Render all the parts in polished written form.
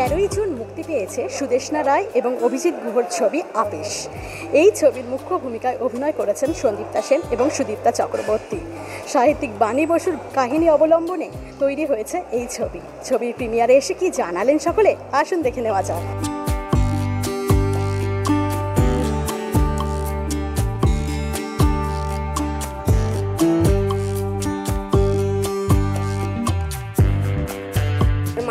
13ই June মুক্তি পেয়েছে সুদেষ্ণা রায় এবং অভিজিৎ গুহর ছবি আপিস। এই ছবির মুখ্য ভূমিকায় অভিনয় করেছেন সন্দীপ্তা সেন এবং সুদীপ্তা চক্রবর্তী। সাহিত্যিক বাণী বসুর কাহিনী অবলম্বনে তৈরি হয়েছে এই ছবি। ছবির প্রিমিয়ারে এসে কি জানালেন সকলে, আসুন দেখে নেওয়া যাক।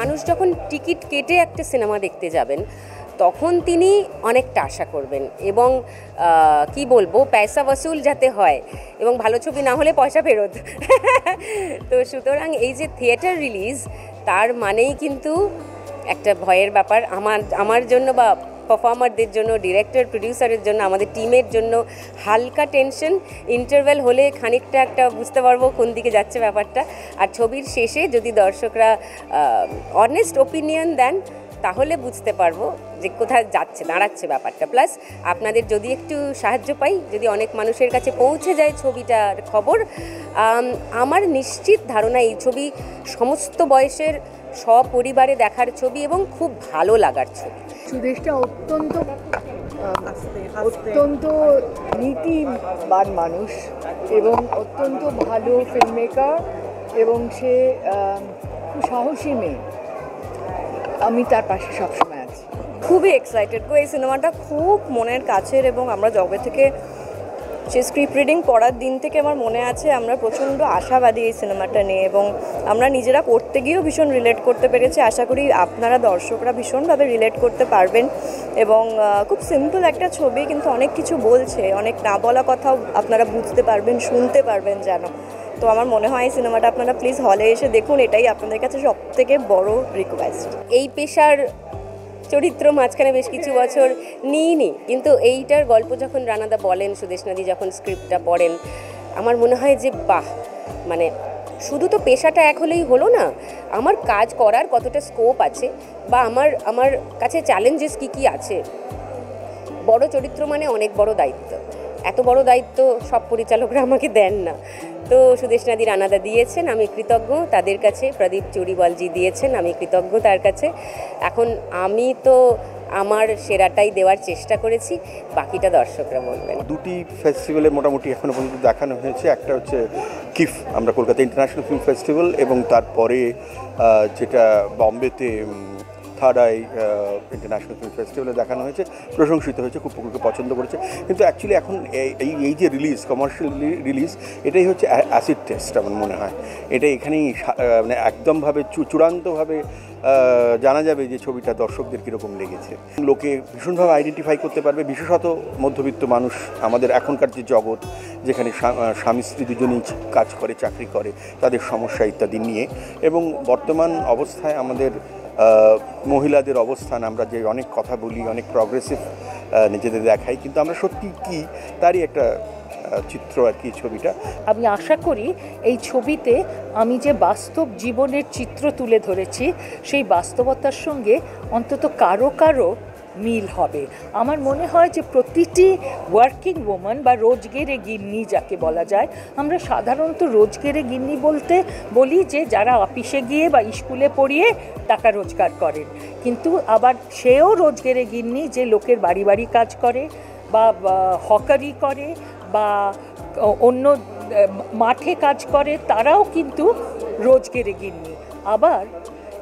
মানুষ যখন টিকিট কেটে একটা সিনেমা দেখতে যাবেন তখন তিনি অনেকটা আশা করবেন এবং কি বলবো, পয়সা বসুল যাতে হয় এবং ভালো ছবি না হলে পয়সা ফেরত। তো সুতরাং এই যে থিয়েটার রিলিজ, তার মানেই কিন্তু একটা ভয়ের ব্যাপার আমার জন্য বা পারফর্মারদের জন্য, ডিরেক্টর প্রডিউসারের জন্য, আমাদের টিমের জন্য হালকা টেনশন। ইন্টারভেল হলে খানিকটা একটা বুঝতে পারবো কোন দিকে যাচ্ছে ব্যাপারটা। আর ছবির শেষে যদি দর্শকরা অনেস্ট ওপিনিয়ন দেন তাহলে বুঝতে পারবো যে কোথায় যাচ্ছে দাঁড়াচ্ছে ব্যাপারটা। প্লাস আপনাদের যদি একটু সাহায্য পাই, যদি অনেক মানুষের কাছে পৌঁছে যায় ছবিটার খবর, আমার নিশ্চিত ধারণা এই ছবি সমস্ত বয়সের সপরিবারে দেখার ছবি এবং খুব ভালো লাগার ছবি। সুদেষ্টা অত্যন্ত নীতিবান মানুষ এবং অত্যন্ত ভালো ফিল্ম মেকার এবং সে খুব সাহসী মেয়ে। আমি তার পাশে সবসময় আছি। খুবই এক্সাইটেড গো, এই সিনেমাটা খুব মনের কাছের এবং আমরা জবে থেকে সে স্ক্রিপ্ট রিডিং পড়ার দিন থেকে আমার মনে আছে আমরা প্রচণ্ড আশাবাদী এই সিনেমাটা নিয়ে এবং আমরা নিজেরা করতে গিয়েও ভীষণ রিলেট করতে পেরেছি। আশা করি আপনারা দর্শকরা ভীষণভাবে রিলেট করতে পারবেন এবং খুব সিম্পল একটা ছবি কিন্তু অনেক কিছু বলছে, অনেক না বলা কথাও আপনারা বুঝতে পারবেন, শুনতে পারবেন যেন। তো আমার মনে হয় এই সিনেমাটা আপনারা প্লিজ হলে এসে দেখুন, এটাই আপনাদের কাছে সবথেকে বড় রিকোয়েস্ট। এই পেশার চরিত্র মাঝখানে বেশ কিছু বছর নিইনি, কিন্তু এইটার গল্প যখন রানাদা বলেন, সুদেষ্ণাদি যখন স্ক্রিপ্টটা পড়েন, আমার মনে হয় যে বাহ, মানে শুধু তো পেশাটা এক হলেই হলো না, আমার কাজ করার কতটা স্কোপ আছে বা আমার কাছে চ্যালেঞ্জেস কী আছে। বড় চরিত্র মানে অনেক বড় দায়িত্ব, এত বড় দায়িত্ব সব পরিচালকরা আমাকে দেন না। তো সুদেষ্ণাদি রানাদা দিয়েছেন, আমি কৃতজ্ঞ তাদের কাছে। প্রদীপ চুরিওয়ালজি দিয়েছেন, আমি কৃতজ্ঞ তার কাছে। এখন আমি তো আমার সেরাটাই দেওয়ার চেষ্টা করেছি, বাকিটা দর্শকরা বলবেন। দুটি ফেস্টিভ্যালে মোটামুটি এখনো পর্যন্ত দেখানো হয়েছে। একটা হচ্ছে কিফ, আমরা কলকাতা ইন্টারন্যাশনাল ফিল্ম ফেস্টিভ্যাল, এবং তারপরে যেটা বম্বেতে থার্ড আই ইন্টারন্যাশনাল ফিল্ম ফেস্টিভ্যালে দেখানো হয়েছে, প্রশংসিত হয়েছে, খুব পছন্দ করেছে। কিন্তু অ্যাকচুয়ালি এখন এই যে রিলিজ, কমার্শিয়াল রিলিজ, এটাই হচ্ছে অ্যাসিড টেস্ট আমার মনে হয়। এটা এখানেই মানে একদমভাবে চূড়ান্তভাবে জানা যাবে যে ছবিটা দর্শকদের কীরকম লেগেছে। লোকে ভীষণভাবে আইডেন্টিফাই করতে পারবে, বিশেষত মধ্যবিত্ত মানুষ, আমাদের এখনকার যে জগৎ, যেখানে স্বামী স্ত্রী দুজনেই কাজ করে, চাকরি করে, তাদের সমস্যা ইত্যাদি নিয়ে, এবং বর্তমান অবস্থায় আমাদের মহিলাদের অবস্থান, আমরা যে অনেক কথা বলি, অনেক প্রগ্রেসিভ নিজেদের দেখাই, কিন্তু আমরা সত্যি কি তারই একটা চিত্র আর কি ছবিটা। আমি আশা করি এই ছবিতে আমি যে বাস্তব জীবনের চিত্র তুলে ধরেছি, সেই বাস্তবতার সঙ্গে অন্তত কারো মিল হবে। আমার মনে হয় যে প্রতিটি ওয়ার্কিং ওম্যান বা রোজগেরে গিন্নি যাকে বলা যায়, আমরা সাধারণত রোজগেরে গিন্নি বলতে বলি যে যারা অফিসে গিয়ে বা স্কুলে পড়িয়ে টাকা রোজগার করেন, কিন্তু আবার সেও রোজগেরে গিন্নি যে লোকের বাড়ি বাড়ি কাজ করে বা হকারি করে বা অন্য মাঠে কাজ করে, তারাও কিন্তু রোজগেরে গিন্নি। আবার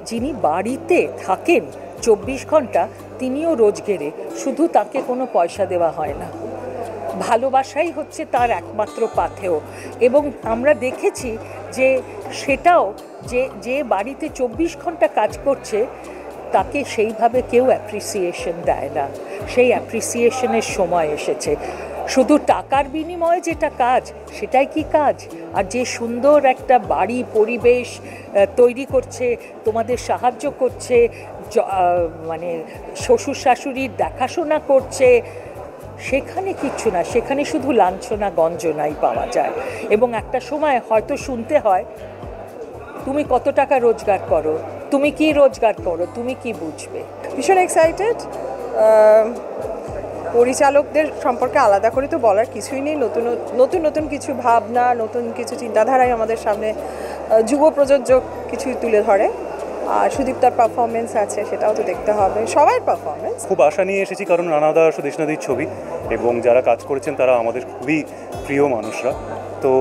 যিনি বাড়িতে থাকেন 24 ঘন্টা, তিনিও রোজগেরে, শুধু তাকে কোনো পয়সা দেওয়া হয় না। ভালোবাসাই হচ্ছে তার একমাত্র পাথেয়। এবং আমরা দেখেছি যে সেটাও যে বাড়িতে 24 ঘন্টা কাজ করছে, তাকে সেইভাবে কেউ অ্যাপ্রিসিয়েশন দেয় না। সেই অ্যাপ্রিসিয়েশনের সময় এসেছে। শুধু টাকার বিনিময়ে যেটা কাজ, সেটাই কি কাজ? আর যে সুন্দর একটা বাড়ি পরিবেশ তৈরি করছে, তোমাদের সাহায্য করছে, মানে শ্বশুর শাশুড়ির দেখাশোনা করছে, সেখানে কিচ্ছু না, সেখানে শুধু লাঞ্ছনা গঞ্জনাই পাওয়া যায়। এবং একটা সময় হয়তো শুনতে হয়, তুমি কত টাকা রোজগার করো, তুমি কি রোজগার করো, তুমি কি বুঝবে। ভীষণ এক্সাইটেড। পরিচালকদের সম্পর্কে আলাদা করে তো বলার কিছুই নেই। নতুন নতুন কিছু ভাবনা, নতুন কিছু চিন্তাধারাই আমাদের সামনে যুব প্রযোজক কিছু তুলে ধরে। আর সুদীপ্তার পারফরমেন্স আছে, সেটাও তো দেখতে হবে, সবার পারফরমেন্স। খুব আশা নিয়ে এসেছি, কারণ রানাদা সুদেশনাদির ছবি এবং যারা কাজ করেছেন তারা আমাদের খুবই প্রিয় মানুষরা। তো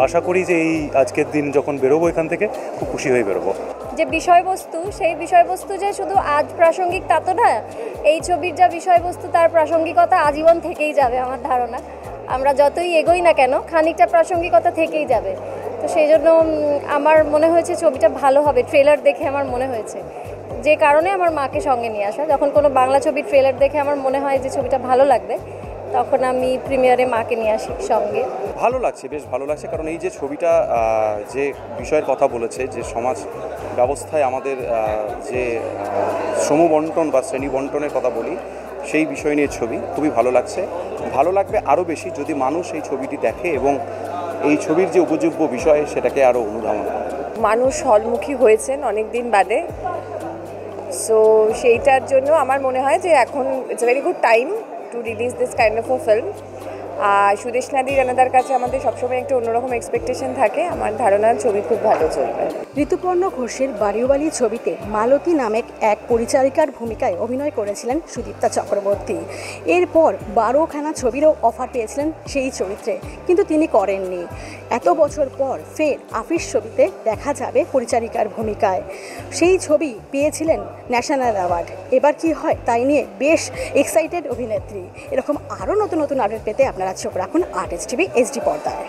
আশা করি যে এই আজকের দিন যখন বেরোবো এখান থেকে খুব খুশি হয়ে বেরোবো। যে বিষয়বস্তু, সেই বিষয়বস্তু যে শুধু আজ প্রাসঙ্গিক তা তো না। এই ছবির যা বিষয়বস্তু তার প্রাসঙ্গিকতা আজীবন থেকেই যাবে আমার ধারণা। আমরা যতই এগোই না কেন খানিকটা প্রাসঙ্গিকতা থেকেই যাবে। তো সেই জন্য আমার মনে হয়েছে ছবিটা ভালো হবে, ট্রেলার দেখে আমার মনে হয়েছে, যে কারণে আমার মাকে সঙ্গে নিয়ে আসা। যখন কোনো বাংলা ছবির ট্রেলার দেখে আমার মনে হয় যে ছবিটা ভালো লাগবে, তখন আমি প্রিমিয়ারে মাকে নিয়ে আসি সঙ্গে। ভালো লাগছে, বেশ ভালো লাগছে, কারণ এই যে ছবিটা যে বিষয়ের কথা বলেছে, যে সমাজ ব্যবস্থায় আমাদের যে শ্রমবন্টন বা শ্রেণী বন্টনের কথা বলি, সেই বিষয় নিয়ে ছবি খুবই ভালো লাগছে। ভালো লাগবে আরও বেশি যদি মানুষ এই ছবিটি দেখে এবং এই ছবির যে উপযোগ্য বিষয় সেটাকে আরও অনুধাবন করে। মানুষ হলমুখী হয়েছেন অনেক দিন বাদে, সো সেইটার জন্য আমার মনে হয় যে এখন it's a very good time to release this kind of a film. আর সুদেশনাদি রানাদার কাছে আমাদের সবসময় একটা অন্যরকম এক্সপেকটেশন থাকে। আমার ধারণা ছবি খুব ভালো চলবে। ঋতুপর্ণ ঘোষের বাড়িওয়ালি ছবিতে মালতী নামে এক পরিচারিকার ভূমিকায় অভিনয় করেছিলেন সুদীপ্তা চক্রবর্তী। এরপর 12খানা ছবিরও অফার পেয়েছিলেন সেই চরিত্রে, কিন্তু তিনি করেননি। এত বছর পর ফের আফিস ছবিতে দেখা যাবে পরিচারিকার ভূমিকায়। সেই ছবি পেয়েছিলেন ন্যাশনাল অ্যাওয়ার্ড। এবার কি হয় তাই নিয়ে বেশ এক্সাইটেড অভিনেত্রী। এরকম আরও নতুন নতুন আপডেট পেতে আপনারা চোখ রাখুন আর্টিস্ট টিভি HD পর্দায়।